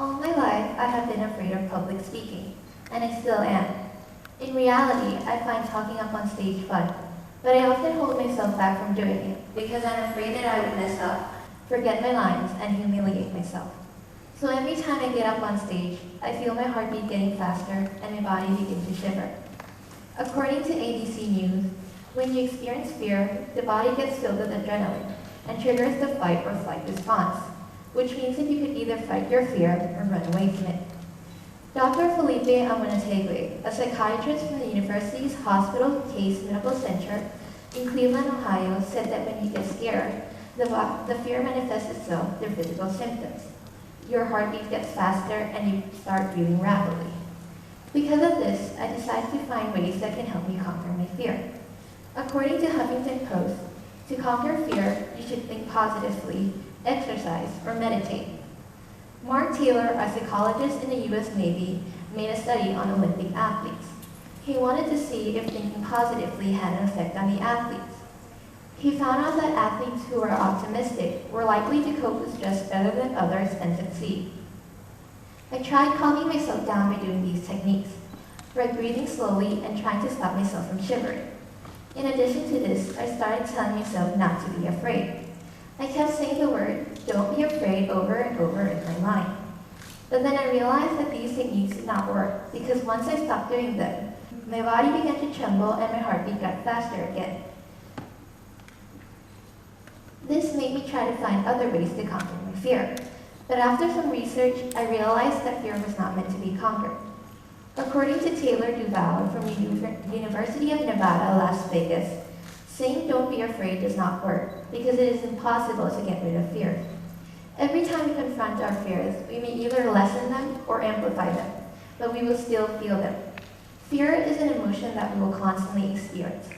All my life, I have been afraid of public speaking, and I still am. In reality, I find talking up on stage fun, but I often hold myself back from doing it because I'm afraid that I would mess up, forget my lines, and humiliate myself. So every time I get up on stage, I feel my heartbeat getting faster and my body begin to shiver. According to ABC News, when you experience fear, the body gets filled with adrenaline and triggers the fight or flight response, which means that you could either fight your fear or run away from it. Dr. Felipe Amunategui, a psychiatrist from the university's Hospital Case Medical Center in Cleveland, Ohio, said that when you get scared, the fear manifests itself through physical symptoms. Your heartbeat gets faster and you start breathing rapidly. Because of this, I decided to find ways that can help me conquer my fear. According to Huffington Post, to conquer fear, you should think positively, exercise, or meditate. Mark Taylor, a psychologist in the U.S. Navy, made a study on Olympic athletes. He wanted to see if thinking positively had an effect on the athletes. He found out that athletes who were optimistic were likely to cope with stress better than others and succeed. I tried calming myself down by doing these techniques, by breathing slowly and trying to stop myself from shivering. In addition to this, I started telling myself not to be afraid. I kept saying the word, "don't be afraid," over and over in my mind. But then I realized that these techniques did not work because once I stopped doing them, my body began to tremble and my heartbeat got faster again. This made me try to find other ways to conquer my fear. But after some research, I realized that fear was not meant to be conquered. According to Taylor Duval from the University of Nevada, Las Vegas, saying "don't be afraid" does not work because it is impossible to get rid of fear. Every time we confront our fears, we may either lessen them or amplify them, but we will still feel them. Fear is an emotion that we will constantly experience.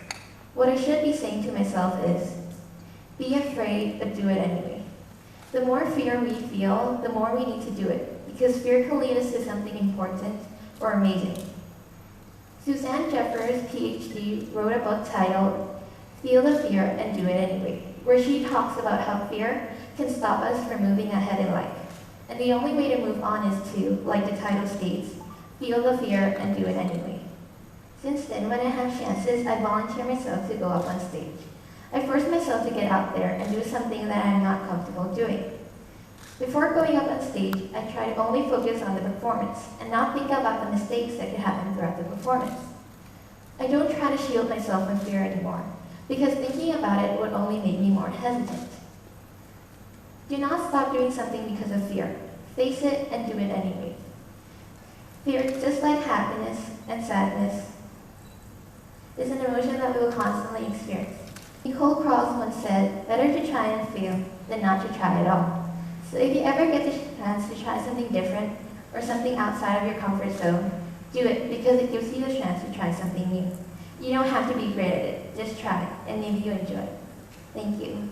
What I should be saying to myself is, be afraid, but do it anyway. The more fear we feel, the more we need to do it, because fear can lead us to something important or amazing. Suzanne Jeffers, PhD, wrote a book titled Feel the Fear and Do It Anyway, where she talks about how fear can stop us from moving ahead in life. And the only way to move on is to, like the title states, feel the fear and do it anyway. Since then, when I have chances, I volunteer myself to go up on stage. I force myself to get out there and do something that I am not comfortable doing. Before going up on stage, I try to only focus on the performance and not think about the mistakes that could happen throughout the performance. I don't try to shield myself from fear anymore, because thinking about it would only make me more hesitant. Do not stop doing something because of fear. Face it and do it anyway. Fear, just like happiness and sadness, is an emotion that we will constantly experience. Nicole Cross once said, "Better to try and fail than not to try at all." So if you ever get the chance to try something different or something outside of your comfort zone, do it because it gives you the chance to try something new. You don't have to be great at it, just try it and maybe you enjoy it. Thank you.